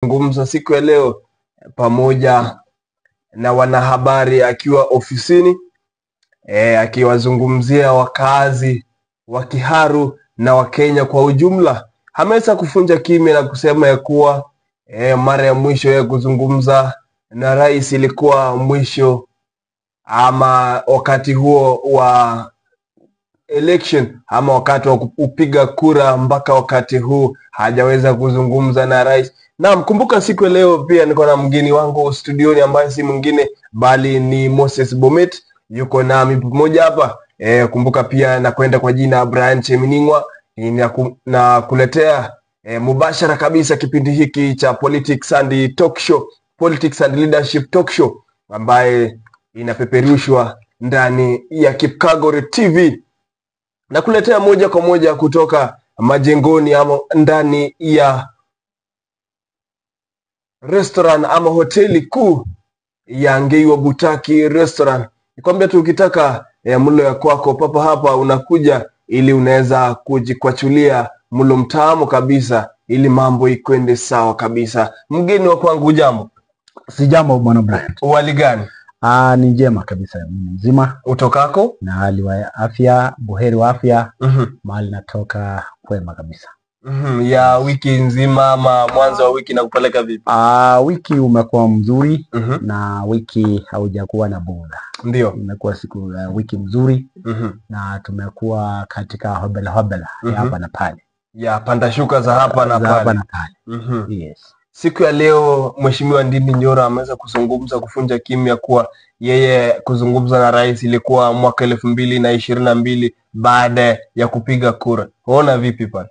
Zungumza siku ya leo pamoja na wanahabari akiwa ofisini akiwazungumzia wakazi wa Kiharu na Wakenya kwa ujumla. Ameweza kufunja kimya na kusema ya kuwa mara ya mwisho ya kuzungumza na rais ilikuwa mwisho ama wakati huo wa election ama wakati wa kupiga kura, mpaka wakati huu hajaweza kuzungumza na rais. Na mkumbuka siku ya leo pia niko na mgeni wangu studioni ambaye si mwingine bali ni Moses Bomet, yuko nami pamoja hapa. Kumbuka pia na kwenda kwa jina Brian Cheminingwa na kuletea mubashara kabisa kipindi hiki cha Politics and Talk Show, Politics and Leadership Talk Show, ambaye inapeperushwa ndani ya Kipkagore TV na kuletea moja kwa moja kutoka majengoni ama ndani ya restaurant ama hoteli kuu ya Ngeiwa Butaki Restaurant. Nikwambia tu ukitaka mlo ya kwako papa hapa unakuja, ili unaweza kujikwachulia mlo mtamu kabisa, ili mambo ikwende sawa kabisa. Mgeni wa kwangu, jambo? Si jambo bwana Brian. Wali gani? Ni njema kabisa, mzima. Utokako? Na hali wa afya, buheri wa afya. Mahali natoka kwema kabisa. Ya wiki nzima ama mwanzo wa wiki na kupeleka vipi? Wiki umekuwa mzuri. Na wiki haujakuwa na budha. Ndio. Imekuwa siku wiki mzuri. Na tumekuwa katika hobela hapa na pale. Ya panda shuka za hapa na pale. Hapa na pale. Yes. Siku ya leo Mheshimiwa Ndindi Nyoro ameweza kuzungumza, kufunja kimya kuwa yeye kuzungumza na rais ilikuwa mwaka 2022 baada ya kupiga kura. Unaona vipi pale?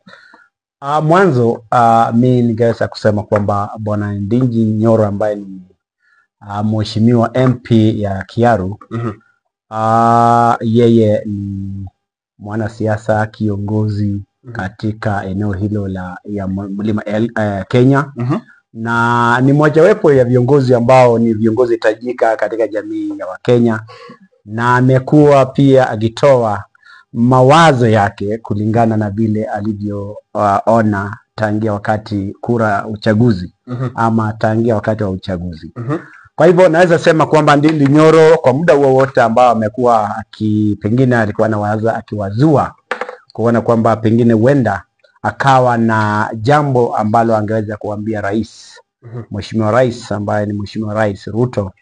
Mwanzo mimi ningeweza kusema kwamba bwana Ndindi Nyoro ambaye ni mheshimiwa MP ya Kiharu, yeye ni mwanasiasa kiongozi katika eneo hilo ya Mlima Kenya. Na ni mojawapo ya viongozi ambao ni viongozi tajika katika jamii ya Wakenya, na amekuwa pia akitoa mawazo yake kulingana na vile alivyoona tangia wakati kura uchaguzi ama tangia wakati wa uchaguzi. Kwa hivyo naweza sema kwamba Ndindi Nyoro kwa muda wote ambao amekuwa pengine alikuwa anawaza akiwazua kuona kwamba pengine huenda akawa na jambo ambalo angeweza kuambia rais, Mheshimiwa Rais ambaye ni Mheshimiwa Rais Ruto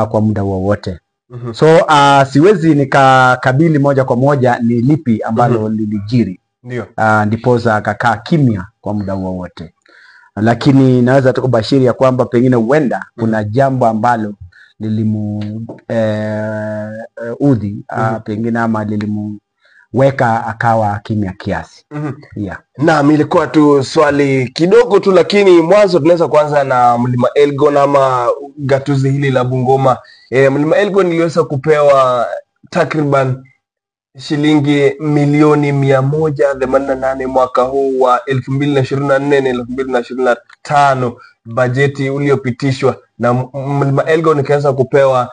kwa muda wote. So siwezi nikakabili moja kwa moja ni lipi ambalo lilijiri. Ndio. Ndiposa akakaa kimya kwa muda wote. Lakini naweza tukubashiri ya kwamba pengine huenda kuna jambo ambalo udhi pengine ama weka akawa kimya kiasi. Yeah. Na ilikuwa tu swali kidogo tu, lakini mwanzo tunaweza kuanza na Mlima Elgon ama gatuzi hili la Bungoma. Mlima Elgon iliweza kupewa takriban shilingi milioni 188 mwaka huu wa 2024 na 2025, bajeti uliopitishwa, na Mlima Elgon ikaweza kupewa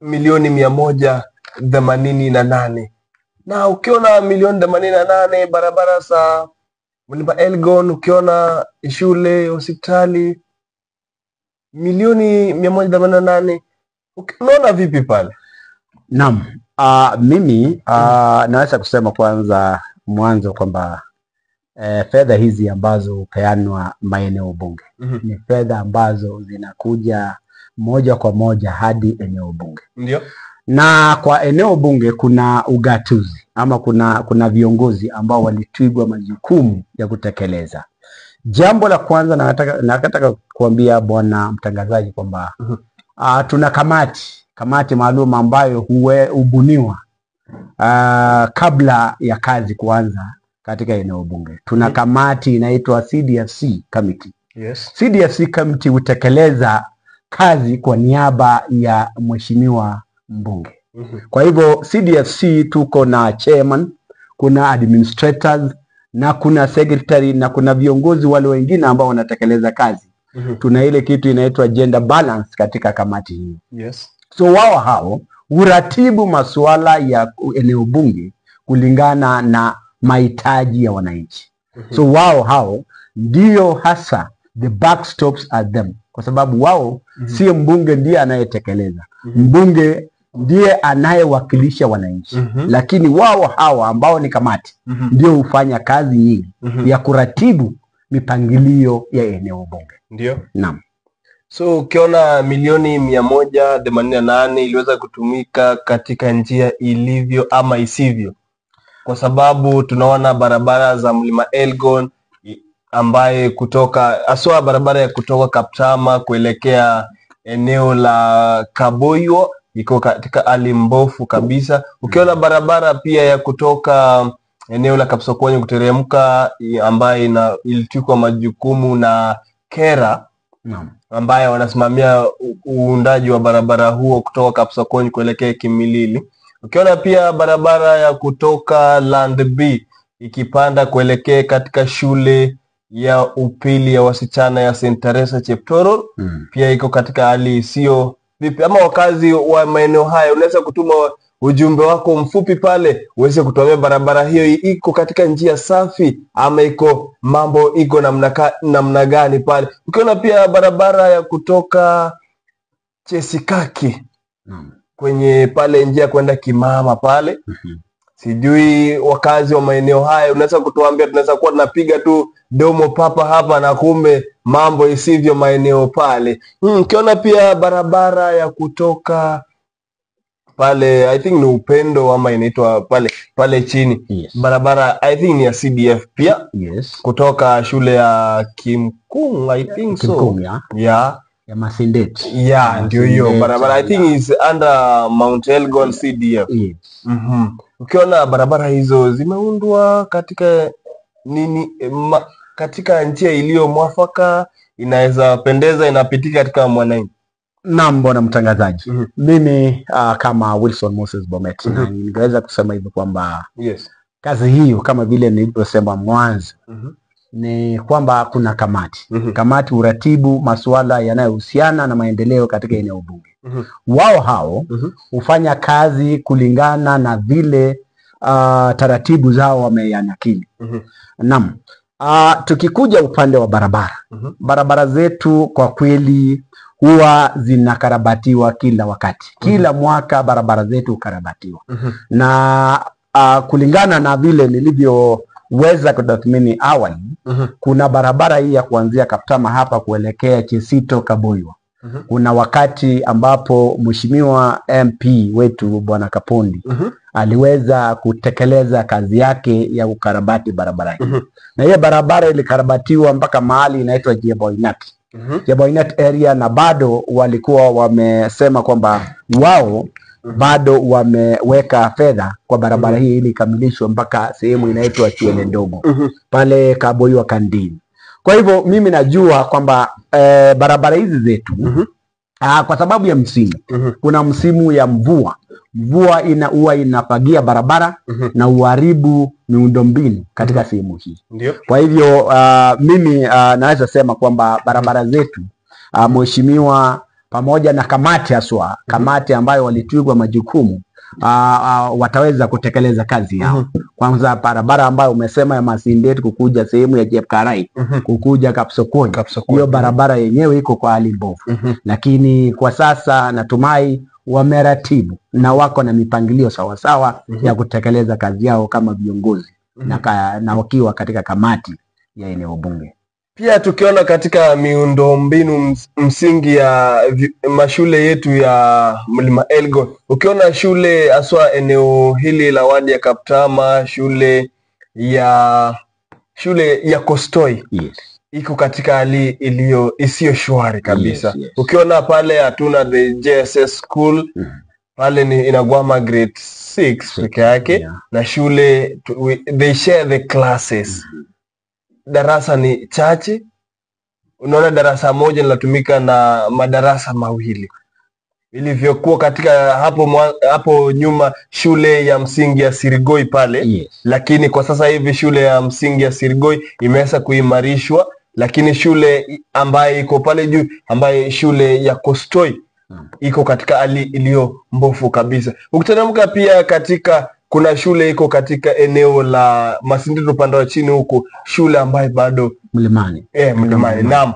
milioni 188. Na ukiona milioni 88, barabara za Mlima Elgon, ukiona shule, hospitali, milioni 188, unaona vipi pale? Naam. Mimi naweza kusema mwanzo kwamba fedha hizi ambazo hupeanwa maeneo bunge ni fedha ambazo zinakuja moja kwa moja hadi eneo bunge. Ndio. Na kwa eneo bunge kuna ugatuzi ama kuna viongozi ambao walitwigwa majukumu ya kutekeleza. Jambo la kwanza nataka kuambia bwana mtangazaji kwamba tuna kamati maalum ambayo hubuniwa kabla ya kazi kuanza katika eneo bunge. Tuna kamati inaitwa CDFC Committee. Yes. CDFC Committee hutekeleza kazi kwa niaba ya mheshimiwa mbunge. Kwa hivyo CDFC tuko na chairman, kuna administrators na kuna secretary na kuna viongozi wale wengine ambao wanatekeleza kazi. Tuna ile kitu inaitwa gender balance katika kamati hii. Yes. So hao uratibu masuala ya eneo bunge kulingana na mahitaji ya wananchi. So hao ndio hasa the buck stops at them, kwa sababu wao si mbunge ndiye anayetekeleza. Mbunge ndiye anayewakilisha wananchi, lakini wao hawa ambao ni kamati ndio hufanya kazi nyingi ya kuratibu mipangilio ya eneo bunge. Ndio. Naam. So ukiona milioni 188 iliweza kutumika katika njia ilivyo ama isivyo, kwa sababu tunaona barabara za Mlima Elgon ambaye kutoka aswa barabara ya kutoka Kaptama kuelekea eneo la Kaboyo iko katika hali mbovu kabisa. Ukiona barabara pia ya kutoka eneo la Kapsokoni kuteremka ambaye ilichukua majukumu na Kera ambaye wanasimamia uundaji wa barabara huo kutoka Kapsokoni kuelekea Kimilili. Ukiona pia barabara ya kutoka Land B ikipanda kuelekea katika shule ya upili ya wasichana ya St. Teresa Cheptorol, pia iko katika hali isiyo vipi. Ama wakazi wa maeneo haya unaweza kutuma ujumbe wako mfupi pale uweze kutuambia barabara hiyo iko katika njia safi ama iko mambo iko namna gani pale. Ukiona pia barabara ya kutoka Chesikaki kwenye pale njia kwenda Kimama pale, sijui wakazi wa maeneo haya unaweza kutuambia, tunaweza kuwa tunapiga tu domo papa hapa na kumbe mambo isivyo maeneo pale. Ukiona pia barabara ya kutoka pale I think ni Upendo ama inaitwa pale chini. Yes. Barabara I think ni ya CDF pia. Yes. Kutoka shule ya Kimkung I think Kimkung, so. Yeah. Ya Masindet. Yeah, ndio hiyo barabara I think is under Mount Elgon CDF. Yes. Ukiona barabara hizo zimeundwa katika katika njia iliyo mwafaka, inaweza pendeza, inapitika katika mwananchi. Naam, bwana mtangazaji. Mimi kama Wilson Moses Bomet ningeweza kusema hivyo kwamba yes, kazi hiyo kama vile nilivyosema mwanzo ni kwamba kuna kamati. Kamati uratibu masuala yanayohusiana na maendeleo katika eneo bunge. Wao hao hufanya kazi kulingana na vile taratibu zao wameyanakili. Naam. Tukikuja upande wa barabara. Barabara zetu kwa kweli huwa zinakarabatiwa kila wakati. Kila mwaka barabara zetu ukarabatiwa. Na kulingana na vile nilivyoweza kutathmini awali, kuna barabara hii ya kuanzia Kaptama hapa kuelekea Chesito Kaboyo. Kuna wakati ambapo mheshimiwa MP wetu Bwana Kapondi aliweza kutekeleza kazi yake ya ukarabati barabara hii. Na hiyo barabara ilikarabatiwa mpaka mahali inaitwa Jeboinat. Jeboinat area, na bado walikuwa wamesema kwamba wao bado wameweka fedha kwa barabara hii ili ikamilishwe mpaka sehemu inaitwa Chwele Ndogo pale Kaboyo Kandini. Kwa hivyo mimi najua kwamba barabara hizi zetu kwa sababu ya msimu, kuna msimu ya mvua huwa inapagia barabara na uharibu miundombinu katika sehemu hii. Kwa hivyo mimi naweza sema kwamba barabara zetu mheshimiwa pamoja na kamati haswa, kamati ambayo walitwigwa majukumu wataweza kutekeleza kazi yao. Kwanza barabara ambayo umesema ya Masindet kukuja sehemu ya Jepkarai kukuja Kapsokoni. Hiyo barabara yenyewe iko kwa hali mbovu. Lakini kwa sasa natumai wameratibu na wako na mipangilio sawasawa ya kutekeleza kazi yao kama viongozi na wakiwa katika kamati ya eneo bunge. Pia tukiona katika miundombinu msingi ya mashule yetu ya Mlima Elgon, ukiona shule aswa eneo hili la wadi ya Kaptama, shule ya Kostoi, iko katika hali isiyo shwari kabisa. Ukiona pale hatuna the JSS school, pale inagwama grade 6 peke yake, na shule they share the classes. Darasa ni chache. Unaona darasa moja linatumika na madarasa mawili. Ilivyokuwa katika hapo nyuma shule ya msingi ya Sirigoi pale. Lakini kwa sasa hivi shule ya msingi ya Sirigoi imeweza kuimarishwa, lakini shule ambaye iko pale juu ambaye shule ya Kostoi iko katika hali iliyo mbovu kabisa. Ukiteremka pia katika kuna shule iko katika eneo la Masindino upande wa chini huko, shule ambayo bado Mlimani. Mlimani, naam,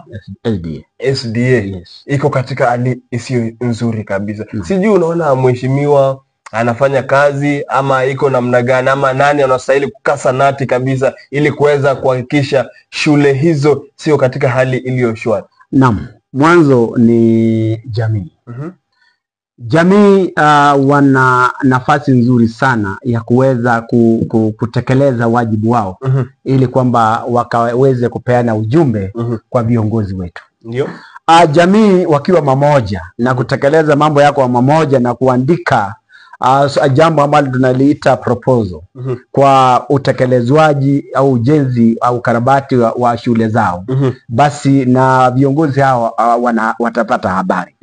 SDA Yes. iko katika hali isiyo nzuri kabisa. Sijui unaona mheshimiwa anafanya kazi ama iko namna gani, ama nani anastahili kukasa nati kabisa ili kuweza kuhakikisha shule hizo sio katika hali iliyo shwari? Naam, mwanzo ni jamii. Jamii wana nafasi nzuri sana ya kuweza kutekeleza wajibu wao ili kwamba wakaweze kupeana ujumbe kwa viongozi wetu. Ndio. Jamii wakiwa mamoja na kutekeleza mambo yako mamoja na kuandika jambo ambalo tunaliita proposal kwa utekelezwaji au ujenzi au ukarabati wa shule zao, basi na viongozi hao watapata habari.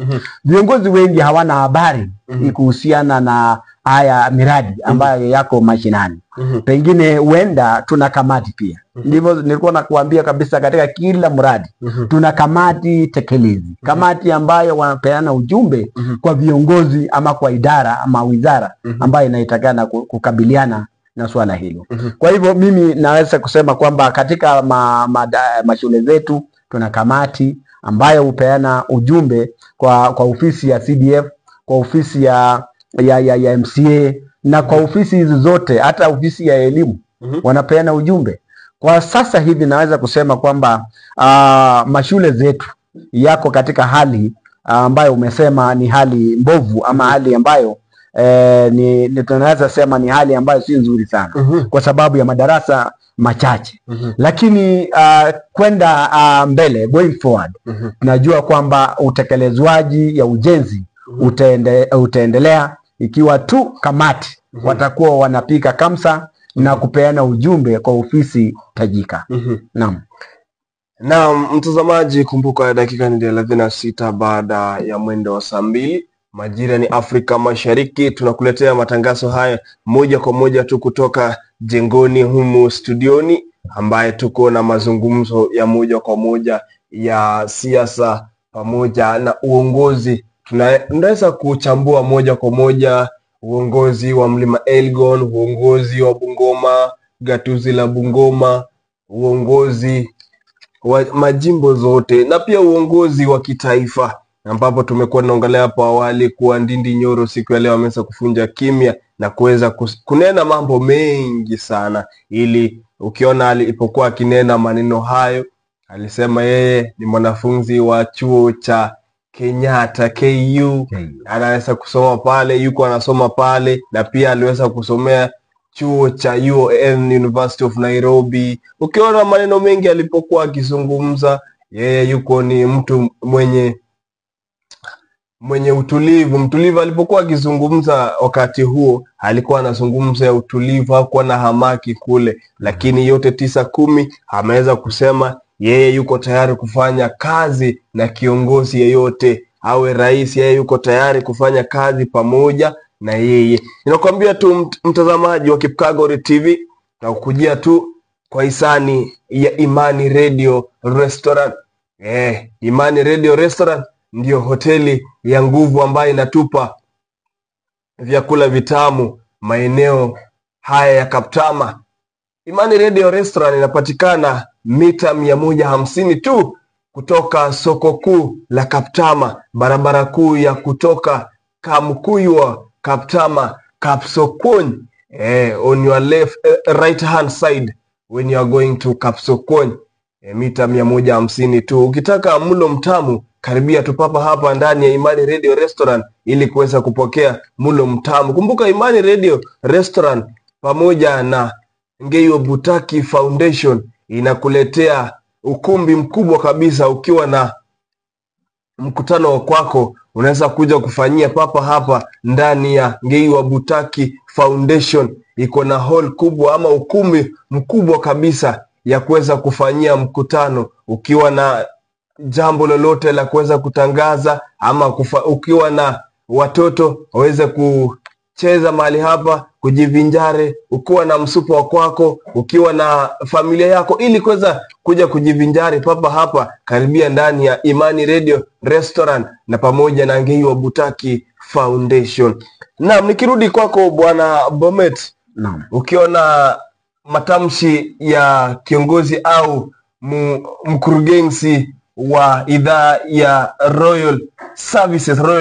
Viongozi wengi hawana habari kuhusiana na haya miradi ambayo yako mashinani. Pengine huenda tuna kamati pia. Ndivyo nilikuwa nakuambia kabisa, katika kila mradi tuna kamati tekelezi, kamati ambayo wanapeana ujumbe kwa viongozi ama kwa idara ama wizara ambayo inahitajika kukabiliana na swala hilo. Kwa hivyo mimi naweza kusema kwamba katika mashule zetu tuna kamati ambayo hupeana ujumbe kwa ofisi ya CDF, kwa ofisi ya MCA na kwa ofisi hizi zote, hata ofisi ya elimu wanapeana ujumbe. Kwa sasa hivi naweza kusema kwamba mashule zetu yako katika hali ambayo umesema ni hali mbovu, ama hali ambayo tunaweza sema ni hali ambayo si nzuri sana kwa sababu ya madarasa machache. Lakini kwenda mbele, going forward, tunajua kwamba utekelezwaji ya ujenzi utaendelea ikiwa tu kamati watakuwa wanapika kamsa na kupeana ujumbe kwa ofisi tajika. Naam, mtazamaji, kumbuka dakika ni 36 baada ya mwendo wa saa 2 majira ni Afrika Mashariki. Tunakuletea matangazo haya moja kwa moja tu kutoka jengoni humu studioni, ambaye tuko na mazungumzo ya moja kwa moja ya siasa pamoja na uongozi. Tunaweza kuchambua moja kwa moja uongozi wa Mlima Elgon, uongozi wa Bungoma, gatuzi la Bungoma, uongozi wa majimbo zote na pia uongozi wa kitaifa, ambapo tumekuwa tunaongelea hapo awali kuwa Ndindi Nyoro siku ya leo ameweza kufunja kimya na kuweza kunena mambo mengi sana. Ili ukiona alipokuwa akinena maneno hayo, alisema yeye ni mwanafunzi wa chuo cha Kenyatta KU, anaweza kusoma pale, yuko anasoma pale, na pia aliweza kusomea chuo cha UON, University of Nairobi. Ukiona maneno mengi alipokuwa akizungumza, yeye yuko ni mtu mwenye utulivu. Alipokuwa akizungumza wakati huo alikuwa anazungumza ya utulivu, hakuwa na hamaki kule. Lakini yote 9-10 ameweza kusema yeye yuko tayari kufanya kazi na kiongozi yeyote, awe rais, yeye yuko tayari kufanya kazi pamoja na yeye. Ninakwambia tu mtazamaji wa Kipkagore TV, na kukujia tu kwa hisani ya Imani Radio Restaurant. Imani Radio Restaurant ndio hoteli ya nguvu ambayo inatupa vyakula vitamu maeneo haya ya Kaptama. Imani Radio Restaurant inapatikana mita 150 tu kutoka soko kuu la Kaptama, barabara kuu ya kutoka Kamkuywa Kaptama Kapsokony, on your left right hand side when you are going to Kapsokony, mita 150 tu. Ukitaka mlo mtamu, karibia tu papa hapa ndani ya Imani Radio Restaurant ili kuweza kupokea mlo mtamu. Kumbuka Imani Radio Restaurant pamoja na Ngeyo Butaki Foundation inakuletea ukumbi mkubwa kabisa. Ukiwa na mkutano wa kwako, unaweza kuja kufanyia papa hapa ndani ya Ngeyo Butaki Foundation. Iko na hall kubwa ama ukumbi mkubwa kabisa ya kuweza kufanyia mkutano. Ukiwa na jambo lolote la kuweza kutangaza, ama ukiwa na watoto waweze kucheza mahali hapa, kujivinjare, ukiwa na msupo wa kwako, ukiwa na familia yako, ili kuweza kuja kujivinjari papa hapa, karibia ndani ya Imani Radio Restaurant na pamoja na Ngeyo Butaki Foundation. Naam, nikirudi kwako bwana Bomet, Naam. Ukiona matamshi ya kiongozi au mkurugenzi wa idhaa ya Royal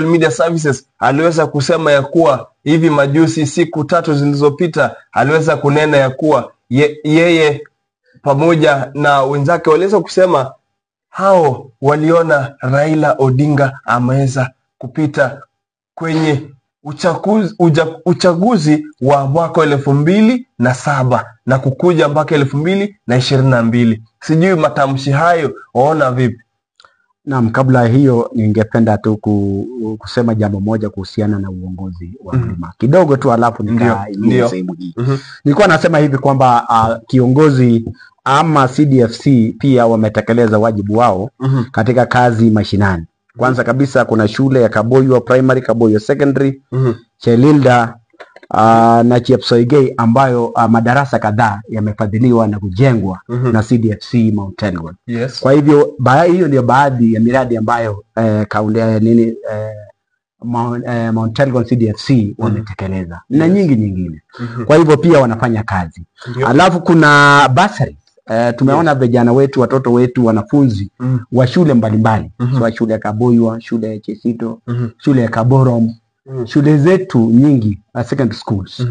Media Services aliweza kusema ya kuwa hivi majuzi, siku 3 zilizopita, aliweza kunena ya kuwa yeye pamoja na wenzake waliweza kusema hao waliona Raila Odinga ameweza kupita kwenye uchaguzi wa mwaka 2007 na kukuja mpaka 2022. Sijui matamshi hayo waona vipi? Naam, kabla hiyo ningependa tu kusema jambo moja kuhusiana na uongozi wa Mlima. Kidogo tu alafu nikaingia sehemu hii. Nilikuwa nasema hivi kwamba kiongozi ama CDFC pia wametekeleza wajibu wao katika kazi mashinani. Kwanza kabisa kuna shule ya Kaboyo Primary, Kaboyo Secondary, Chelilda na Chepsoigei ambayo madarasa kadhaa yamefadhiliwa na kujengwa na CDFC Mount Elgon. Yes. Kwa hivyo hiyo ndio baadhi ya miradi ambayo Mount Elgon CDFC wametekeleza na nyingi nyingine. Kwa hivyo pia wanafanya kazi. Alafu kuna bursary. Tumeona vijana wetu, watoto wetu, wanafunzi wa shule mbalimbali. So shule ya Kaboyo, shule ya Chesito, shule ya Kaborom, shule zetu nyingi secondary schools.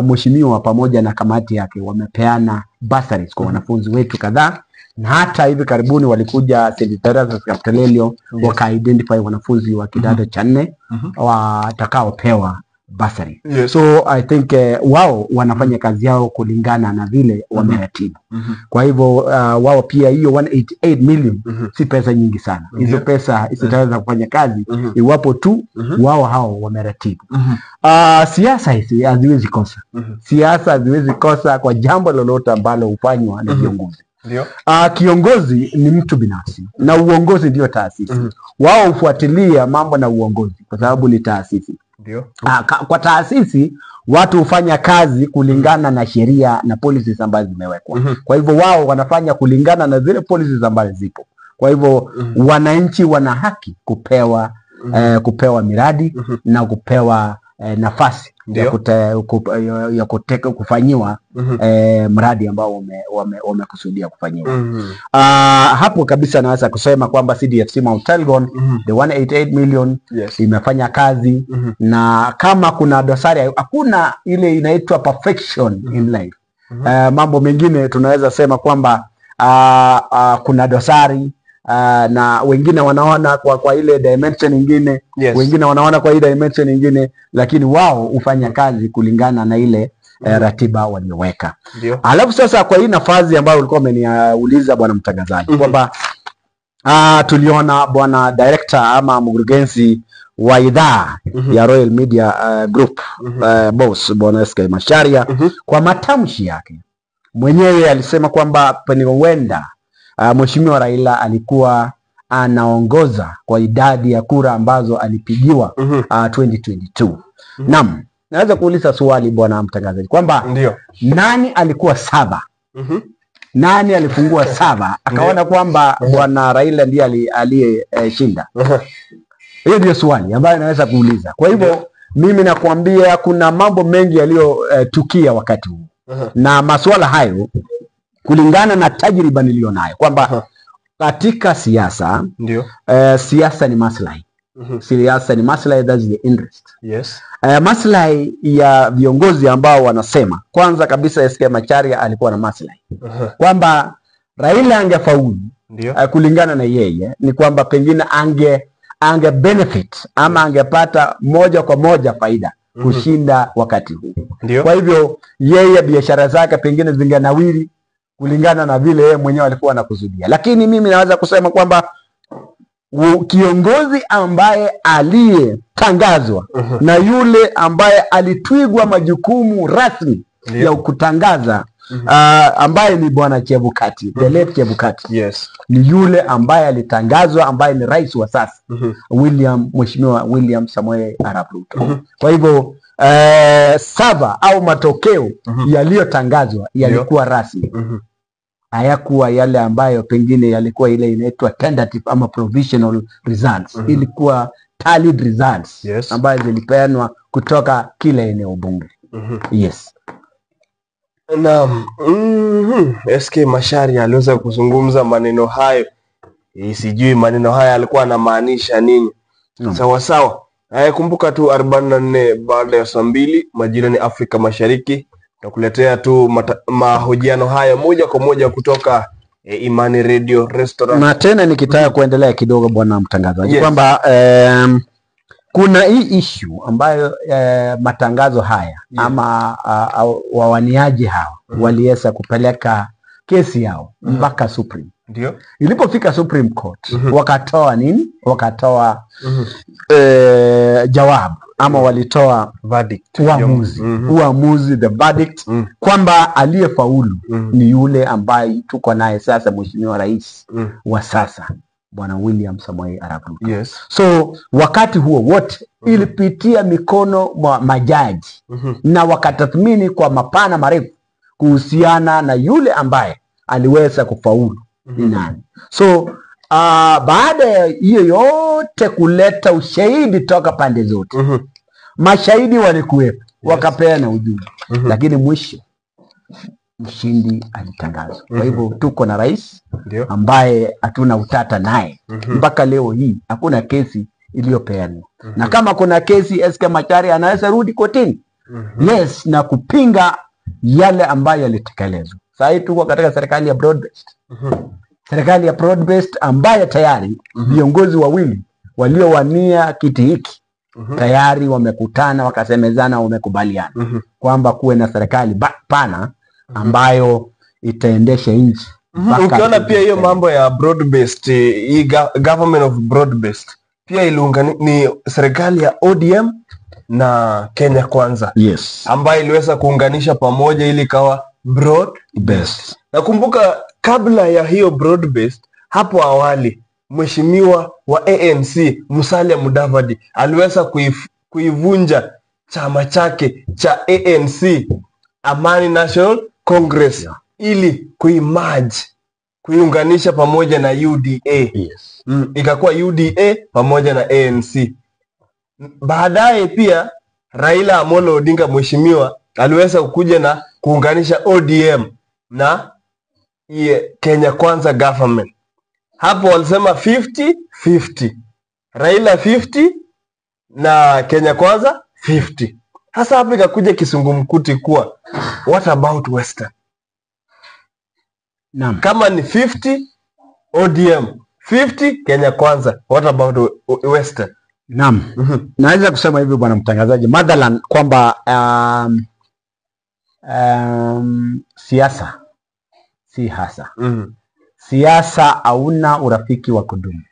Mheshimiwa pamoja na kamati yake wamepeana bursaries kwa wanafunzi wetu kadhaa, na hata hivi karibuni walikuja St. Teresa's Kaptelelio waka-identify wanafunzi wa kidato cha 4 watakaopewa bursary. Yes. So I think wao wanafanya kazi yao kulingana na vile wameratibu. Kwa hivyo wao pia hiyo 188 million si pesa nyingi sana. Hizo pesa isitaweza kufanya kazi iwapo tu wao hao wameratibu. Siasa hizi haziwezi kosa. Siasa haziwezi kosa kwa jambo lolote ambalo hufanywa na viongozi. Kiongozi ni mtu binafsi na uongozi ndio taasisi. Wao hufuatilia mambo na uongozi kwa sababu ni taasisi. Kwa taasisi watu hufanya kazi kulingana na sheria na policies ambazo zimewekwa. Kwa hivyo wao wanafanya kulingana na zile policies ambazo zipo. Kwa hivyo wananchi wana haki kupewa miradi na kupewa nafasi ya kufanyiwa mradi ambao wamekusudia kufanyiwa. Hapo kabisa naweza kusema kwamba CDFC Mount Elgon the 188 million imefanya kazi, na kama kuna dosari, hakuna ile inaitwa perfection in life. Mambo mengine tunaweza sema kwamba kuna dosari, na wengine wanaona kwa ile dimension nyingine, wengine wanaona kwa ile dimension nyingine, lakini wao hufanya kazi kulingana na ile ratiba walioweka. Alafu sasa kwa hii nafasi ambayo ulikuwa umeniuliza bwana mtangazaji kwamba tuliona bwana director ama mkurugenzi wa idhaa ya Royal Media Group boss bwana SK Macharia kwa matamshi yake mwenyewe alisema kwamba peniwenda Mheshimiwa Raila alikuwa anaongoza kwa idadi ya kura ambazo alipigiwa 2022. Naam, naweza kuuliza swali bwana mtangazaji kwamba nani alikuwa 7? Nani alifungua 7 akaona kwamba bwana Raila ndiye aliyeshinda? Hiyo ndio swali ambayo naweza kuuliza. Kwa hivyo mimi nakwambia kuna mambo mengi yaliyotukia wakati huu. Na masuala hayo kulingana na tajriba nilionayo kwamba katika siasa siasa ni maslahi. Siasa ni maslahi, that's the interest. Maslahi ya viongozi ambao wanasema, kwanza kabisa SK Macharia alikuwa na maslahi kwamba Raila angefaulu. Kulingana na yeye ni kwamba pengine ange benefit ama angepata moja kwa moja faida kushinda wakati huu. Kwa hivyo yeye biashara zake pengine zingenawiri kulingana na vile yeye mwenyewe alikuwa anakusudia. Lakini mimi naweza kusema kwamba kiongozi ambaye aliyetangazwa na yule ambaye alitwigwa majukumu rasmi ya kutangaza ambaye ni bwana Chebukati, the late Chebukati. Ni yule ambaye alitangazwa, ambaye ni rais wa sasa Mheshimiwa William Samoei Arap Ruto. Kwa hivyo saba au matokeo yaliyotangazwa yalikuwa rasmi. Hayakuwa yale ambayo pengine yalikuwa ile inaitwa tentative ama provisional results. Ilikuwa tallied results ambayo zilipeanwa kutoka kila eneo bunge. Naam. SK Macharia aliweza kuzungumza maneno hayo. Sijui maneno haya alikuwa anamaanisha nini. Sawa sawa. Kumbuka tu 44 baada ya saa 2 majira ni Afrika Mashariki. Tutakuletea tu mahojiano haya moja kwa moja kutoka Imani Radio Restaurant. Na tena nikitaka kuendelea kidogo bwana mtangazaji, kwamba kuna hii issue ambayo matangazo haya ama wawaniaji hawa waliweza kupeleka kesi yao mpaka Supreme. Ndio. Ilipofika Supreme Court wakatoa nini? Wakatoa jawabu ama walitoa verdict, uamuzi, the verdict, kwamba aliyefaulu ni yule ambaye tuko naye sasa, mheshimiwa rais wa sasa Bwana William Samoei Arap Ruto. Yes. So wakati huo wote ilipitia mikono mwa majaji na wakatathmini kwa mapana marefu kuhusiana na yule ambaye aliweza kufaulu ni nani. So baada ya hiyo yote kuleta ushahidi toka pande zote, mashahidi walikuwepo, wakapeana ujumbe, lakini mwisho mshindi alitangazwa. Kwa hivyo tuko na rais ambaye hatuna utata naye. Mpaka leo hii hakuna kesi iliyopeanwa. Na kama kuna kesi, SK Macharia anaweza rudi kotini. Yes, na kupinga yale ambayo yalitekelezwa. Sasa hivi tuko katika serikali ya broad based. Serikali ya broad based ambayo tayari viongozi wawili waliowania kiti hiki tayari wamekutana, wakasemezana, wamekubaliana kwamba kuwe na serikali pana ambayo itaendesha nchi. Ukiona pia hiyo mambo ya broad based, hii government of broad based pia ni serikali ya ODM na Kenya Kwanza. Yes. Ambayo iliweza kuunganisha pamoja ili kawa broad based. Nakumbuka kabla ya hiyo broad based, hapo awali mheshimiwa wa ANC Musalia Mudavadi aliweza kuivunja chama chake cha ANC, Amani National Congress, ili kuiunganisha pamoja na UDA. Yes. Ikakuwa UDA pamoja na ANC. Baadaye pia Raila Amolo Odinga mheshimiwa aliweza kukuja na kuunganisha ODM na Kenya Kwanza government. Hapo walisema 50-50. Raila 50 na Kenya Kwanza 50. Hasa hapo ikakuja kisungumkuti kuwa what about Western? Naam. Kama ni 50 ODM, 50 Kenya Kwanza, what about Western? Naam. Naweza kusema hivi bwana mtangazaji, mathalan kwamba siasa si hasa. Siasa hauna urafiki wa kudumu.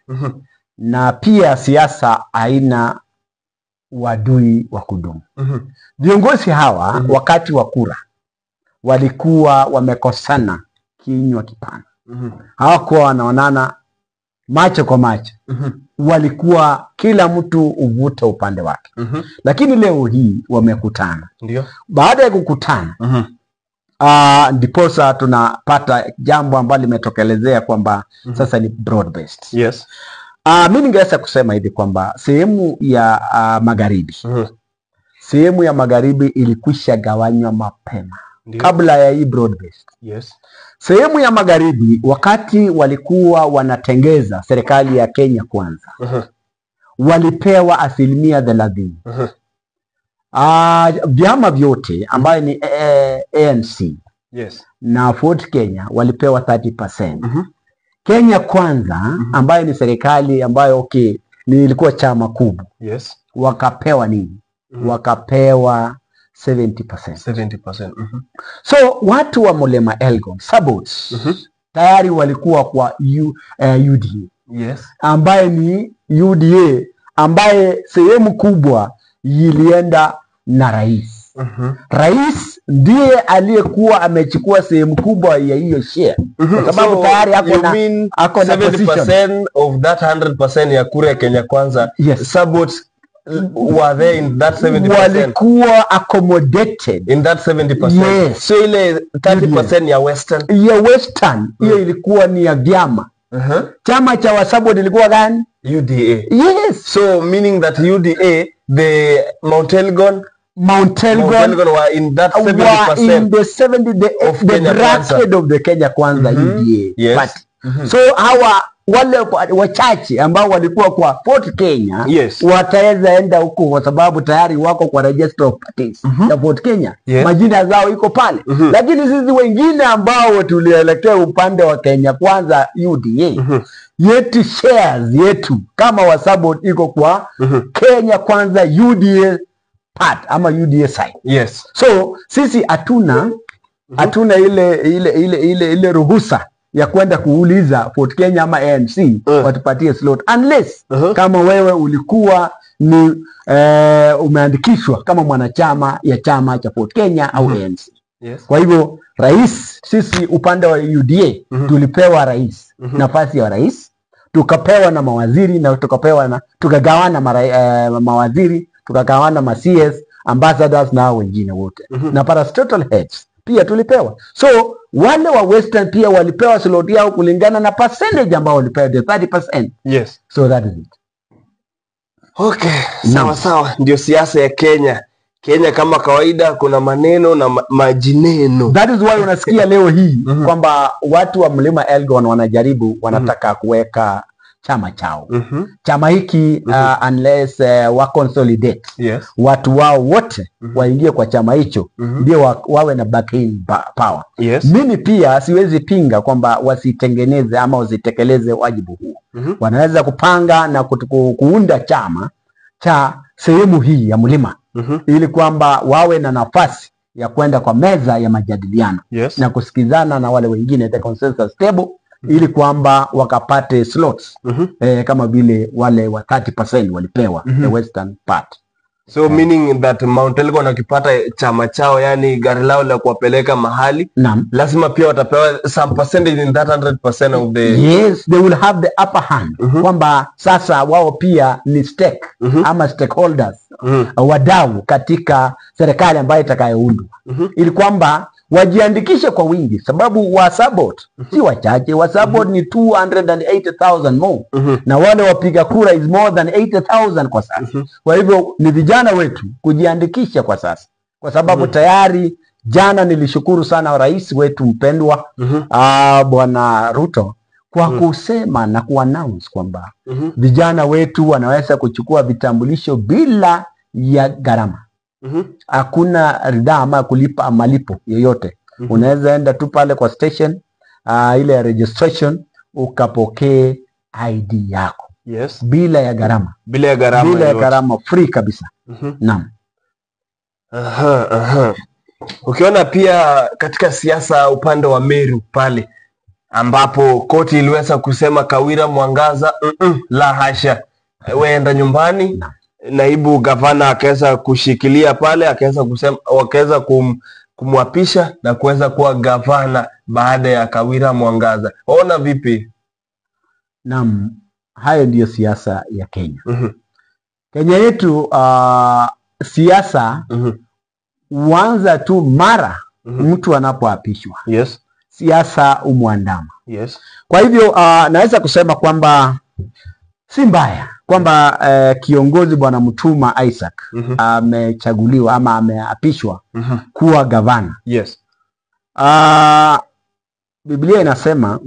Na pia siasa haina uadui wa kudumu. Viongozi hawa wakati wa kura walikuwa wamekosana kinywa kipana. Hawakuwa wanaonana macho kwa macho. Walikuwa kila mtu uvuta upande wake. Lakini leo hii wamekutana. Ndio. Baada ya kukutana ndiposa tunapata jambo ambalo limetokelezea kwamba sasa ni broad based. Yes. Mimi ningeweza kusema hivi kwamba sehemu ya magharibi, sehemu ya magharibi ilikwisha gawanywa mapema kabla ya hii broad based. Yes. Sehemu ya magharibi wakati walikuwa wanatengeza serikali ya Kenya Kwanza, walipewa 30%. Vyama vyote ambayo ni ANC na Ford Kenya walipewa 30%. Kenya Kwanza ambayo ni serikali ambayo ni ilikuwa chama kubwa, wakapewa nini? Wakapewa 70%. So watu wa Mlima Elgon Sabots tayari walikuwa kwa UDA. Ambaye ni UDA ambaye sehemu kubwa ilienda na rais. Rais ndiye aliyekuwa amechukua sehemu kubwa ya hiyo share. Kwa sababu tayari ako na 70% of that 100% ya kura ya Kenya Kwanza. Sabots were there in that 70%. Walikuwa accommodated in that 70%. So ile 30% ya Western. Ya Western hiyo ilikuwa ni ya vyama. Chama cha Wasabot ilikuwa gani? UDA. Yes. So meaning that UDA, the Mount Elgon Mount Mount Elgon Elgon were in that were in 70% the 70 of the Kenya bracket of the Kenya Kwanza UDA Yes. party. So hawa wale wachache ambao walikuwa kwa Fort Kenya Yes. wataweza enda huko kwa sababu tayari wako kwa register of parties ya Fort Kenya. Yes. Majina zao iko pale. Lakini sisi wengine ambao tulielekea upande wa Kenya Kwanza UDA yetu shares yetu kama Wasabot iko kwa Kenya Kwanza UDA part ama UDA side. Yes. So sisi hatuna ile ruhusa ya kwenda kuuliza Fort Kenya ama ANC watupatie slot unless kama wewe ulikuwa ni umeandikishwa kama mwanachama ya chama cha Fort Kenya au ANC. Yes. Kwa hivyo rais, sisi upande wa UDA tulipewa rais, nafasi ya rais, tukapewa na mawaziri na tukagawana mawaziri, tukagawana ma CS, ambassadors na wengine wote. Na parastatal heads pia tulipewa. So wale wa Western pia walipewa slot yao kulingana na percentage ambao walipewa, the 30%. Yes. So that is it. Okay, sawa. Ndio siasa ya Kenya. Kenya kama kawaida kuna maneno na majineno. That is why unasikia leo hii kwamba watu wa Mlima Elgon wanataka kuweka chama chao. Chama hiki unless wa consolidate. Yes. Watu wao wote waingie kwa chama hicho ndio wawe na backing power. Yes. Mimi pia siwezi pinga kwamba wasitengeneze ama wasitekeleze wajibu huu. Wanaweza kupanga na kuunda chama cha sehemu hii ya mlima ili kwamba wawe na nafasi ya kwenda kwa meza ya majadiliano. Yes. Na kusikizana na wale wengine, the consensus table, ili kwamba wakapate slots kama vile wale wa 30% walipewa the western part. So meaning that Mount Elgon wakipata chama chao, yani gari lao la kuwapeleka mahali, lazima pia watapewa some percentage in that 100% of the... Yes, they will have the upper hand. Kwamba sasa wao pia ni stake ama stakeholders, wadau katika serikali ambayo itakayoundwa. Ili kwamba wajiandikishe kwa wingi, sababu Wasabot si wachache. Wasabot ni 280,000 more. Na wale wapiga kura is more than 80,000 kwa sasa. Kwa hivyo ni vijana wetu kujiandikisha kwa sasa, kwa sababu tayari jana nilishukuru sana rais wetu mpendwa Bwana Ruto kwa kusema na kuannounce kwamba vijana wetu wanaweza kuchukua vitambulisho bila ya gharama. Hakuna ridhaa ama kulipa malipo yoyote. Unaweza enda tu pale kwa station ile registration ukapokee ID yako. Yes. Bila ya gharama. Bila ya gharama, free kabisa. Naam. Ukiona pia katika siasa upande wa Meru pale ambapo koti iliweza kusema Kawira Mwangaza la hasha, weenda nyumbani. Naibu gavana akaweza kushikilia pale, akaweza kusema, wakaweza kumwapisha na kuweza kuwa gavana baada ya Kawira Mwangaza. Ona vipi? Naam, hayo ndiyo siasa ya Kenya. Kenya yetu siasa huanza tu mara mtu anapoapishwa. Yes. Siasa umwandama. Yes. Kwa hivyo naweza kusema kwamba si mbaya kwamba kiongozi Bwana Mutuma Isaac amechaguliwa ama ameapishwa kuwa gavana. Yes. Biblia inasema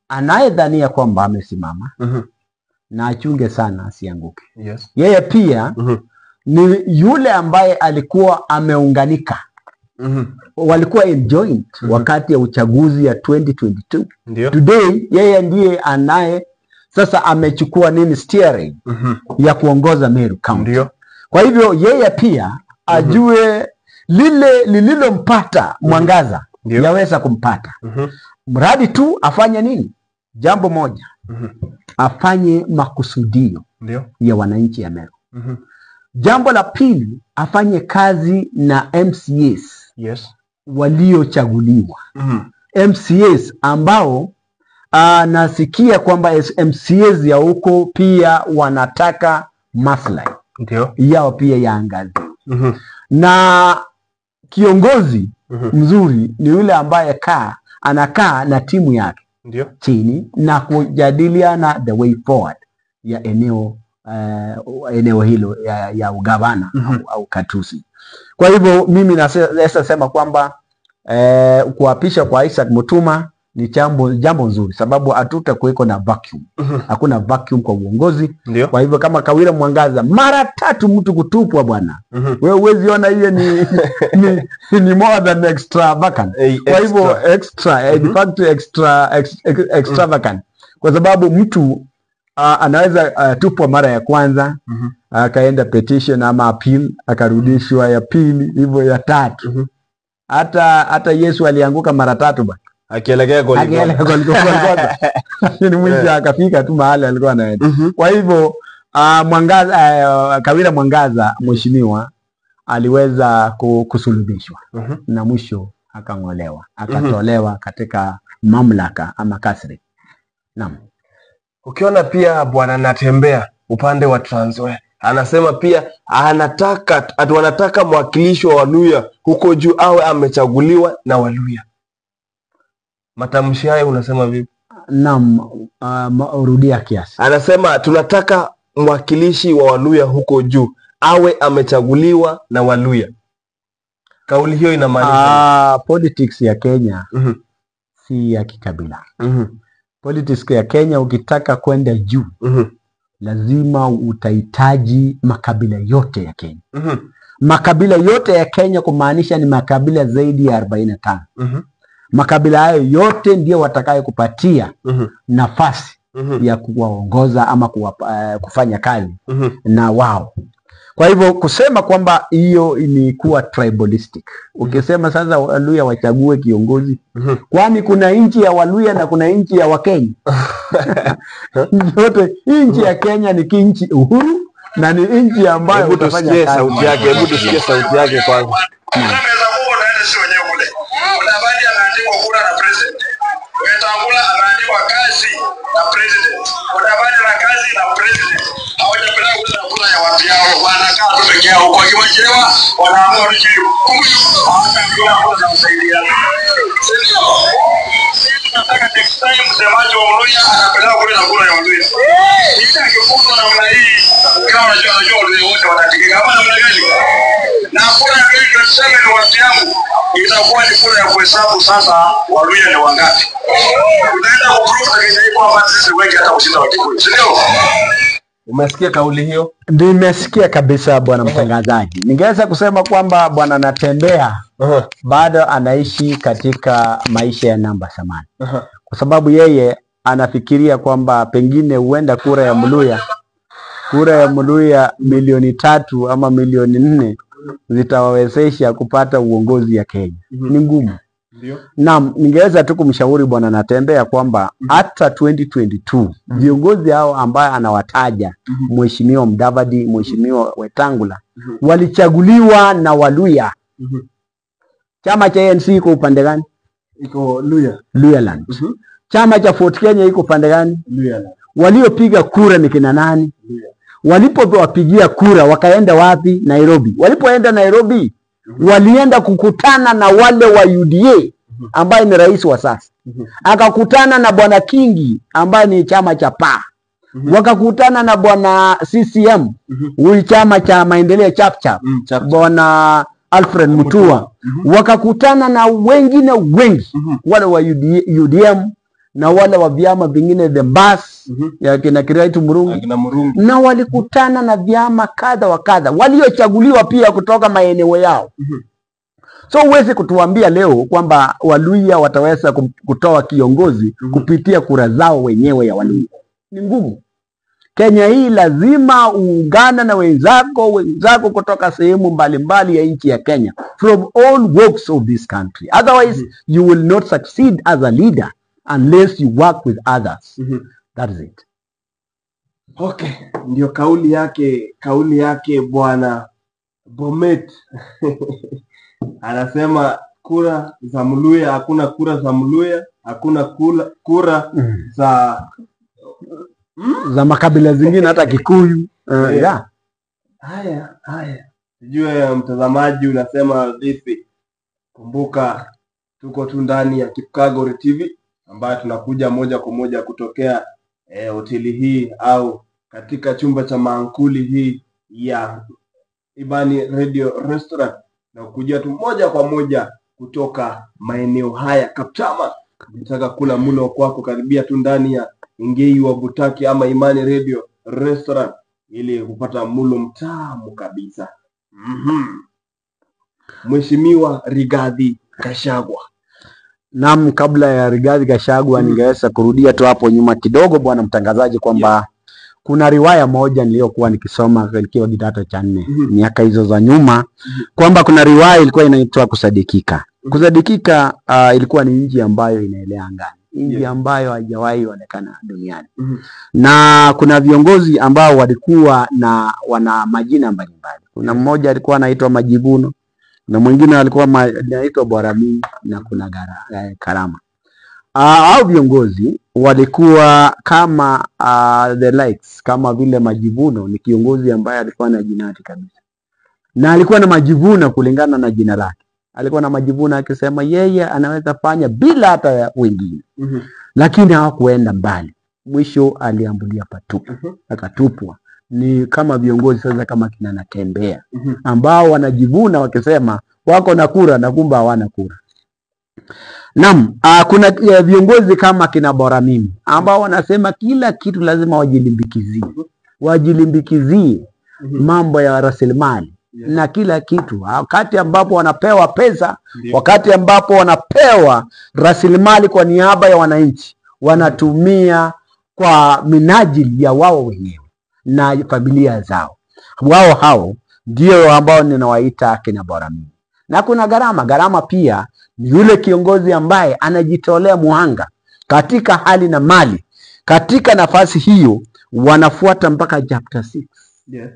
anayedhania kwamba amesimama na achunge sana asianguke. Yes. Yeye pia ni yule ambaye alikuwa ameunganika. Walikuwa enjoined wakati ya uchaguzi ya 2022. Ndiyo. Today yeye ndiye anaye sasa amechukua steering ya kuongoza Meru County. Ndiyo. Kwa hivyo yeye pia ajue lile lililompata Mwangaza yaweza kumpata. Mradi tu afanye nini? Jambo moja. Afanye makusudio ya wananchi ya Meru. Jambo la pili, afanye kazi na MCAs. Yes. Waliochaguliwa. MCAs ambao nasikia kwamba MCAs ya huko pia wanataka maslahi yao pia yaangazi. Na kiongozi mzuri ni yule ambaye anakaa na timu yake chini na kujadiliana the way forward ya eneo eneo hilo ya ugavana au katusi. Kwa hivyo mimi naweza sema kwamba kuapisha kwa Isaac Mutuma ni jambo nzuri, sababu hatutakuweko na vacuum. Hakuna vacuum kwa uongozi. Kwa hivyo kama Kawira Mwangaza mara 3 mtu kutupwa bwana, wewe huwezi ona hiyo ni more than extravagant. Kwa hivyo de facto extravagant, kwa sababu mtu anaweza tupwa mara ya kwanza, akaenda petition ama appeal, akarudishwa ya pili, hivyo ya 3. Hata Yesu alianguka mara 3 bwana, akielekea Golgotha. Ni mwisho akafika tu mahali alikuwa anaenda. Kwa hivyo Kawira Mwangaza mheshimiwa aliweza kusulubishwa na mwisho akang'olewa, akatolewa katika mamlaka ama kasri. Naam. Ukiona pia bwana Natembeya upande wa Trans Nzoia anasema pia wanataka mwakilishi wa Waluya huko juu awe amechaguliwa na Waluya. Matamshi haya unasema vipi? Naam, urudia kiasi. Anasema tunataka mwakilishi wa Waluya huko juu awe amechaguliwa na Waluya. Kauli hiyo inamaanisha politics ya Kenya si ya kikabila. Politics ya Kenya ukitaka kwenda juu lazima utahitaji makabila yote ya Kenya. Makabila yote ya Kenya kumaanisha ni makabila zaidi ya 45. Makabila hayo yote ndio watakaye kupatia nafasi ya kuwaongoza ama kufanya kazi na wao. Kwa hivyo kusema kwamba hiyo ni kuwa tribalistic. Ukisema sasa Waluya wachague kiongozi, kwani kuna nchi ya Waluya na kuna nchi ya Wakenya. Yote nchi ya Kenya ni nchi uhuru na ni nchi ambayo utafanya sauti yake. Hebu tusikie sauti yake kwanza. Wetangula anaandikwa kazi na president. Wanafanya na kazi na president. Hawajapeleka kura ya watu yao, wanakaa tu peke yao kwa kiwachelewa, wanaamua kujibu. Hawataambiwa kura za kusaidia. Sio. Sisi tunataka next time msemaji wa Waluya anapeleka kura ya Waluya. Hii akifunga namna hii, kama unajua wote wanatikika kama namna gani? Na kura ya 27 ni watu yangu. Itakuwa ni kura ya kuhesabu sasa Waluya ni wangapi. Unaenda kuprove Kenya hii kwamba sisi wengi hata kushinda Wakikuyu. Sio? Umesikia kauli hiyo? Nimesikia kabisa bwana mtangazaji. Ningeweza kusema kwamba bwana Natembeya bado anaishi katika maisha ya namba samani. Kwa sababu yeye anafikiria kwamba pengine huenda kura ya Mluya milioni 3 ama milioni 4 zitawawezesha kupata uongozi ya Kenya. Ni ngumu. Naam, ningeweza tu kumshauri bwana Natembeya kwamba hata 2022 viongozi hao ambao anawataja mheshimiwa Mudavadi, mheshimiwa Wetangula walichaguliwa na Waluya. Chama cha ANC iko upande gani? Iko Luyaland. Chama cha Fort Kenya iko upande gani? Luyaland. Waliopiga kura ni kina nani? Walipowapigia kura wakaenda wapi? Nairobi. Walipoenda Nairobi walienda kukutana na wale wa UDA ambaye ni rais wa sasa. Akakutana na bwana Kingi ambaye ni chama cha PA. Wakakutana na bwana CCM, huyu chama cha maendeleo chapchap. Bwana Alfred Mutua. Wakakutana na wengine wengi, wale wa UDM na wale wa vyama vingine the Mbas ya kina Kiraitu Murungu. Na walikutana na vyama kadha wa kadha waliochaguliwa pia kutoka maeneo yao. So uweze kutuambia leo kwamba Waluya wataweza kutoa kiongozi kupitia kura zao wenyewe ya Waluya. Ni ngumu. Kenya hii lazima uungane na wenzako kutoka sehemu mbalimbali ya nchi ya Kenya, from all walks of this country. Otherwise you will not succeed as a leader unless you work with others. That is it. Okay, ndio kauli yake bwana Bomet. Anasema kura za Mluya, hakuna kura za Mluya, hakuna kura za makabila zingine hata Kikuyu. Haya. Sijue mtazamaji unasema vipi? Kumbuka tuko tu ndani ya Kipkagore TV ambayo tunakuja moja kwa moja kutokea hoteli hii au katika chumba cha maankuli hii ya Imani Radio Restaurant, na kujia tu moja kwa moja kutoka maeneo haya Kaptama. Unataka kula mlo kwako, karibia tu ndani ya Ngei wa Butaki ama Imani Radio Restaurant ili kupata mlo mtamu kabisa. Mheshimiwa Rigathi Gachagua. Naam, kabla ya Rigathi Gachagua ningeweza kurudia tu hapo nyuma kidogo bwana mtangazaji kwamba kuna riwaya moja niliyokuwa nikisoma nikiwa kidato cha 4 miaka hizo za nyuma, kwamba kuna riwaya ilikuwa inaitwa Kusadikika. Kusadikika ilikuwa ni nchi ambayo inaelea angani, nchi ambayo haijawahi onekana duniani. Na kuna viongozi ambao walikuwa na wana majina mbalimbali. Kuna mmoja alikuwa anaitwa Majivuno, na mwingine alikuwa anaitwa Boramini, na kuna Karama. Hao viongozi walikuwa kama the likes, kama vile Majivuno ni kiongozi ambaye alikuwa na jinati kabisa, na alikuwa na majivuno kulingana na jina lake. Alikuwa na majivuno akisema yeye anaweza fanya bila hata ya wengine. Lakini hawakuenda mbali, mwisho aliambulia patupu, akatupwa. Ni kama viongozi sasa kama kina Natembeya ambao wanajivuna wakisema wako na kura na kumbe hawana kura. Naam, kuna viongozi kama kina Boramini ambao wanasema kila kitu lazima wajilimbikizie mambo ya rasilimali na kila kitu. Wakati ambapo wanapewa pesa, wakati ambapo wanapewa rasilimali kwa niaba ya wananchi, wanatumia kwa minajili ya wao wenyewe na familia zao. Hao ndio ambao ninawaita kina Boramini. Na kuna Garama pia ni yule kiongozi ambaye anajitolea muhanga katika hali na mali. Katika nafasi hiyo wanafuata mpaka chapter 6.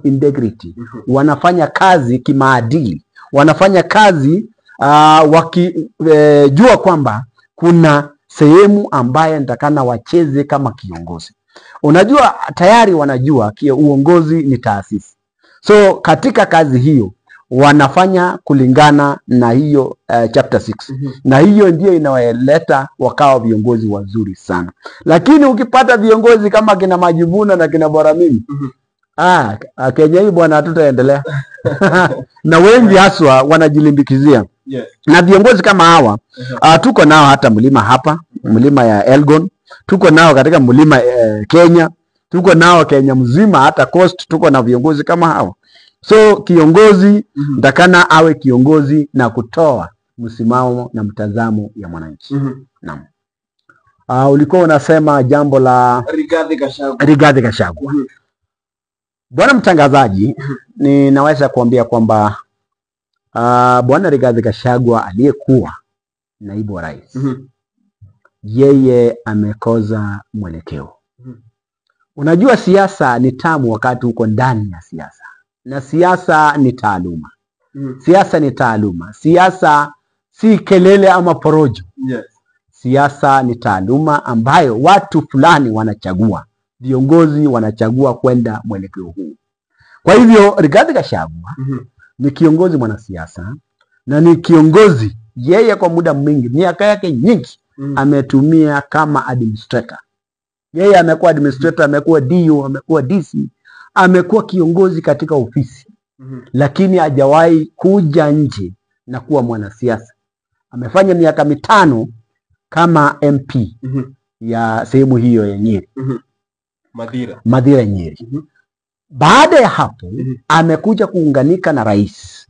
Integrity. Wanafanya kazi kimaadili. Wanafanya kazi wakijua kwamba kuna sehemu ambaye nitakana wacheze kama kiongozi. Unajua tayari wanajua uongozi ni taasisi. So katika kazi hiyo wanafanya kulingana na hiyo chapter 6. Na hiyo ndio inawaleta wakawa viongozi wazuri sana. Lakini ukipata viongozi kama kina Majivuno na kina Boramini, Kenya hii bwana hatutaendelea. Na wengi haswa wanajilimbikizia. Na viongozi kama hawa tuko nao hata mlima ya Elgon, tuko nao katika mlima Kenya, tuko nao Kenya mzima, hata Coast tuko na viongozi kama hawa. So kiongozi ndakana awe kiongozi na kutoa msimamo na mtazamo ya mwananchi. Naam. Ulikuwa unasema jambo la Rigathi Gachagua. Bwana mtangazaji, ninaweza kuambia kwamba Bwana Rigathi Gachagua aliyekuwa naibu wa rais, yeye amekoza mwelekeo. Unajua siasa ni tamu wakati uko ndani ya siasa. Na siasa ni taaluma. Siasa ni taaluma. Siasa si kelele ama porojo. Siasa ni taaluma ambayo watu fulani wanachagua. Viongozi wanachagua kwenda mwelekeo huu. Kwa hivyo Rigathi Gachagua ni kiongozi mwanasiasa, na ni kiongozi yeye kwa muda mwingi, miaka yake nyingi ametumia kama administrator. Yeye amekuwa administrator, amekuwa DO, amekuwa DC, amekuwa kiongozi katika ofisi. Lakini hajawahi kuja nje na kuwa mwanasiasa. Amefanya miaka 5 kama MP ya sehemu hiyo ya Nyeri. Madhira Nyeri. Baada ya hapo amekuja kuunganika na rais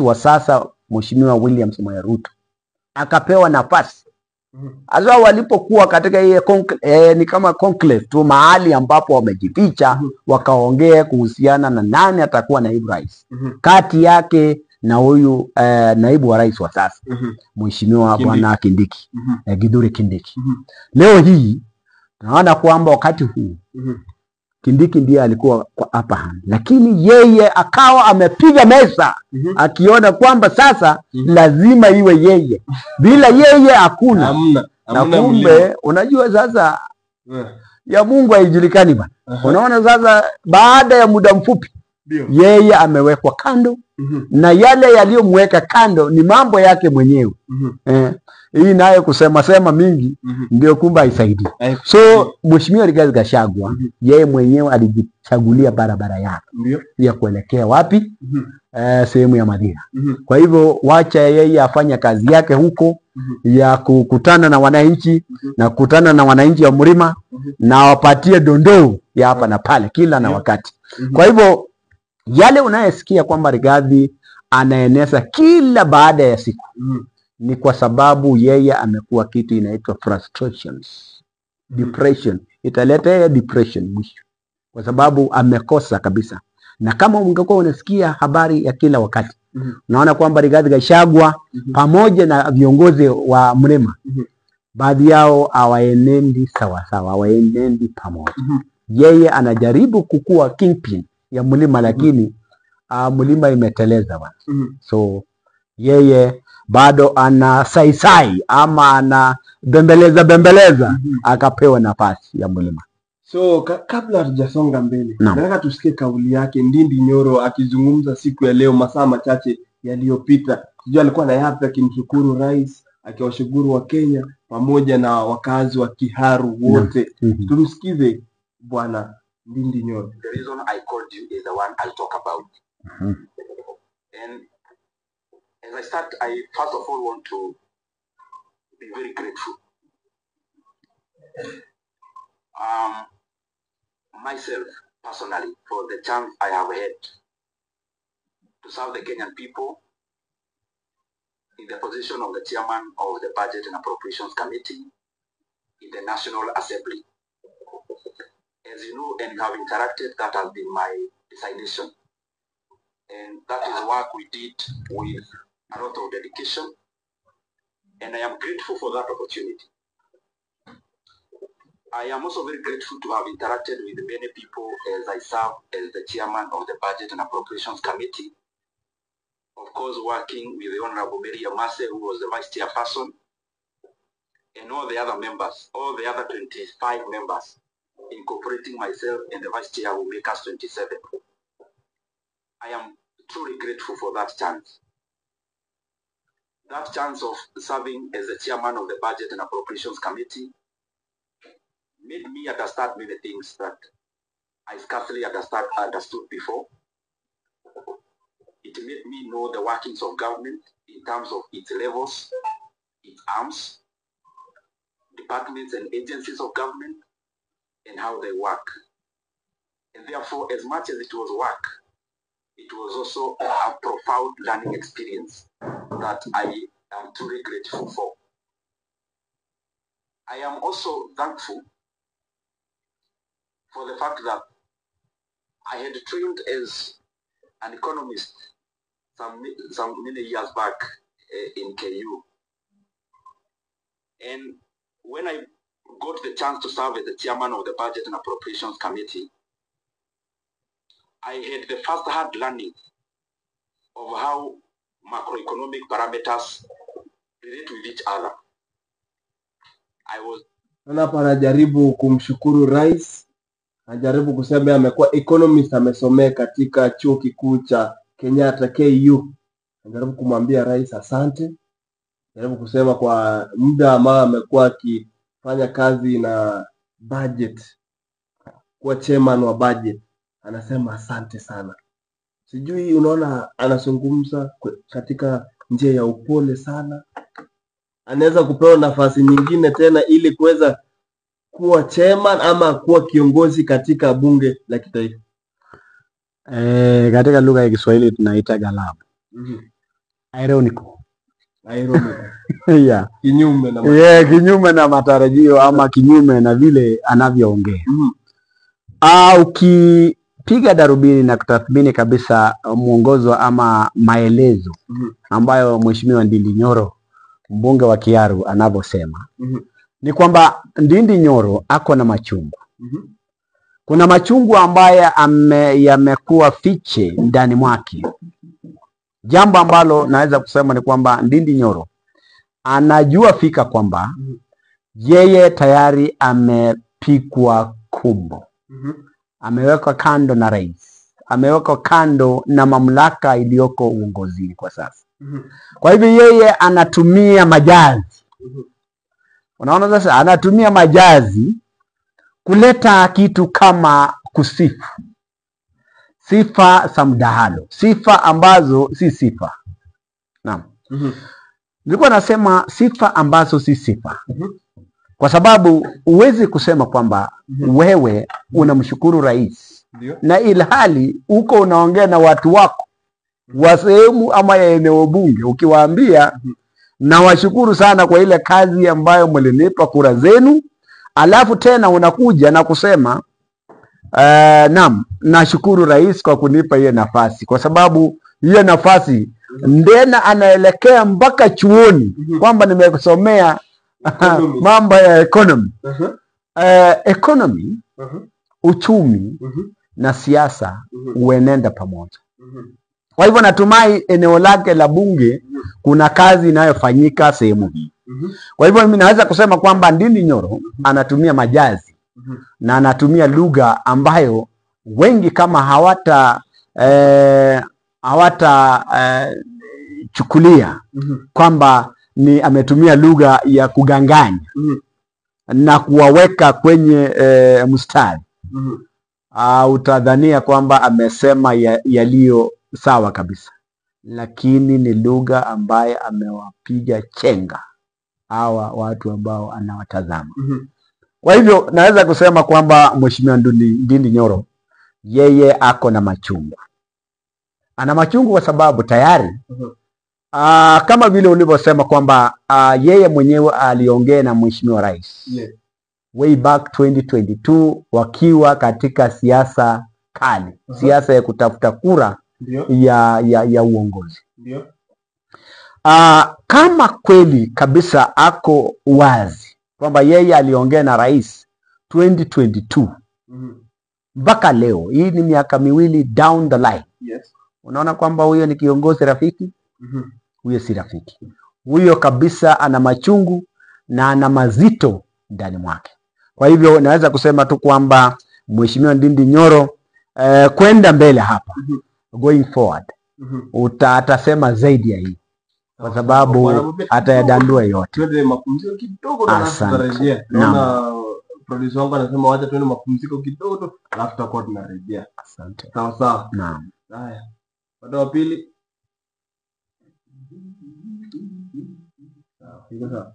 wa sasa Mheshimiwa William Samoei Ruto. Akapewa nafasi. Hasa walipokuwa katika ile ni kama conclave tu, mahali ambapo wamejificha wakaongea kuhusiana na nani atakuwa naibu rais. Kati yake na huyu naibu wa rais wa sasa Mheshimiwa Bwana Kindiki, Githure Kindiki. Leo hii tunaona kwamba wakati huu Kindiki ndiye alikuwa kwa upper hand, lakini yeye akawa amepiga meza akiona kwamba sasa lazima iwe yeye. Bila yeye hakuna. Na kumbe unajua sasa ya Mungu haijulikani bwana. Unaona sasa baada ya muda mfupi yeye amewekwa kando, na yale yaliyomweka kando ni mambo yake mwenyewe. Hii nayo kusema sema mingi ndio kumba isaidi. So Mheshimiwa Rigathi Gachagua yeye mwenyewe alijichagulia barabara yake ya kuelekea wapi? Sehemu ya Mathira. Kwa hivyo wacha yeye afanye kazi yake huko ya kukutana na wananchi na kukutana na wananchi wa Mlima na wapatie dondoo ya hapa na pale kila na wakati. Kwa hivyo yale unayesikia kwamba Rigathi anaeneza kila baada ya siku ni kwa sababu yeye amekuwa kitu inaitwa frustrations, depression. Italeta depression mwisho kwa sababu amekosa kabisa. Na kama ungekuwa unasikia habari ya kila wakati, unaona kwamba Rigathi Gachagua pamoja na viongozi wa Mlima baadhi yao hawaenendi sawa sawa, hawaenendi pamoja. Yeye anajaribu kukua kingpin ya Mlima lakini Mlima imeteleza bwana. So yeye bado ana sai ama ana bembeleza akapewa nafasi ya Mlima. So kabla hatujasonga mbele, nataka tusikie kauli yake Ndindi Nyoro akizungumza siku ya leo masaa machache yaliyopita. Sijui alikuwa na yapi akimshukuru rais, akiwashukuru wa Kenya pamoja na wakazi wa Kiharu wote. Tumsikize bwana Ndindi Nyoro. The reason I called you is the one I'll talk about. And as I start, I first of all want to be very grateful. Myself personally for the chance I have had to serve the Kenyan people in the position of the chairman of the Budget and Appropriations Committee in the National Assembly. As you know and you have interacted, that has been my designation. And that is work we did with a lot of dedication. And I am grateful for that opportunity. I am also very grateful to have interacted with many people as I serve as the chairman of the Budget and Appropriations Committee. Of course, working with the Honorable Mary Amase, who was the vice chairperson, and all the other members, all the other 25 members, incorporating myself and the vice chair will make us 27. I am truly grateful for that chance. That chance of serving as the chairman of the Budget and Appropriations Committee made me understand many things that I scarcely understood before. It made me know the workings of government in terms of its levels, its arms, departments and agencies of government, and how they work. And therefore, as much as it was work, it was also a profound learning experience that I am truly grateful for. I am also thankful for the fact that I had trained as an economist some many years back in KU. And when I got the chance to serve as the chairman of the Budget and Appropriations Committee, I had the first-hand learning of how macroeconomic parameters relate with each other. Hapa anajaribu kumshukuru rais, anajaribu kusema amekuwa economist, amesomea katika chuo kikuu cha Kenyatta KU. Anajaribu kumwambia rais asante. Anajaribu kusema kwa muda ambao amekuwa akifanya kazi na budget, kuwa chairman wa budget, anasema asante sana. Sijui unaona anazungumza katika njia ya upole sana. Anaweza kupewa nafasi nyingine tena ili kuweza kuwa chairman ama kuwa kiongozi katika bunge la kitaifa. Katika lugha ya Kiswahili tunaita galabu. Ironical. Yeah. Kinyume na matarajio ama kinyume na vile anavyoongea. Ukipiga darubini na kutathmini kabisa mwongozo ama maelezo ambayo Mheshimiwa Ndindi Nyoro, mbunge wa Kiharu, anavyosema, ni kwamba Ndindi Nyoro ako na machungu. Kuna machungu ambaye yamekuwa fiche ndani mwake. Jambo ambalo naweza kusema ni kwamba Ndindi Nyoro anajua fika kwamba yeye tayari amepikwa kumbo. Amewekwa kando na rais. Amewekwa kando na mamlaka iliyoko uongozini kwa sasa. Kwa hivyo yeye anatumia majazi Unaona sasa anatumia majazi kuleta kitu kama kusifu. Sifa za mdahalo. Sifa ambazo si sifa. Naam. Nilikuwa nasema sifa ambazo si sifa. Kwa sababu uwezi kusema kwamba wewe unamshukuru rais. Na ilhali uko unaongea na watu wako wa sehemu ama ya eneo bunge ukiwaambia na washukuru sana kwa ile kazi ambayo mlinipa kura zenu, alafu tena unakuja na kusema naam, nashukuru rais kwa kunipa hiyo nafasi, kwa sababu hiyo nafasi ndena anaelekea mpaka chuoni kwamba nimesomea mambo ya economy. Economy, uchumi na siasa huenenda pamoja. Kwa hivyo natumai eneo lake la bunge kuna kazi inayofanyika sehemu hii. Kwa hivyo mimi naweza kusema kwamba Ndindi Nyoro anatumia majazi na anatumia lugha ambayo wengi kama chukulia kwamba ni ametumia lugha ya kuganganya na kuwaweka kwenye mstari. Utadhania kwamba amesema yaliyo sawa kabisa, lakini ni lugha ambaye amewapiga chenga hawa watu ambao anawatazama. Kwa hivyo naweza kusema kwamba Mheshimiwa Ndindi Nyoro yeye ako na machungu. Ana machungu kwa sababu tayari kama vile ulivyosema kwamba yeye mwenyewe aliongea na Mheshimiwa Rais way back 2022 wakiwa katika siasa kali, siasa ya kutafuta kura ya uongozi. Kama kweli kabisa ako wazi kwamba yeye aliongea na rais 2022 mpaka leo, hii ni miaka miwili down the line. Unaona kwamba huyo ni kiongozi rafiki? Huyo si rafiki. Huyo kabisa ana machungu na ana mazito ndani mwake. Kwa hivyo naweza kusema tu kwamba Mheshimiwa Ndindi Nyoro kwenda mbele hapa, going forward, atasema zaidi ya hii, kwa sababu atayadandua yote. Twende mapumziko kidogo na tutarejea. Naona producer wangu anasema wacha twende mapumziko kidogo alafu tutakuwa tunarejea. Asante. Sawa sawa. Naam. Haya. Baada wa pili. Sawa.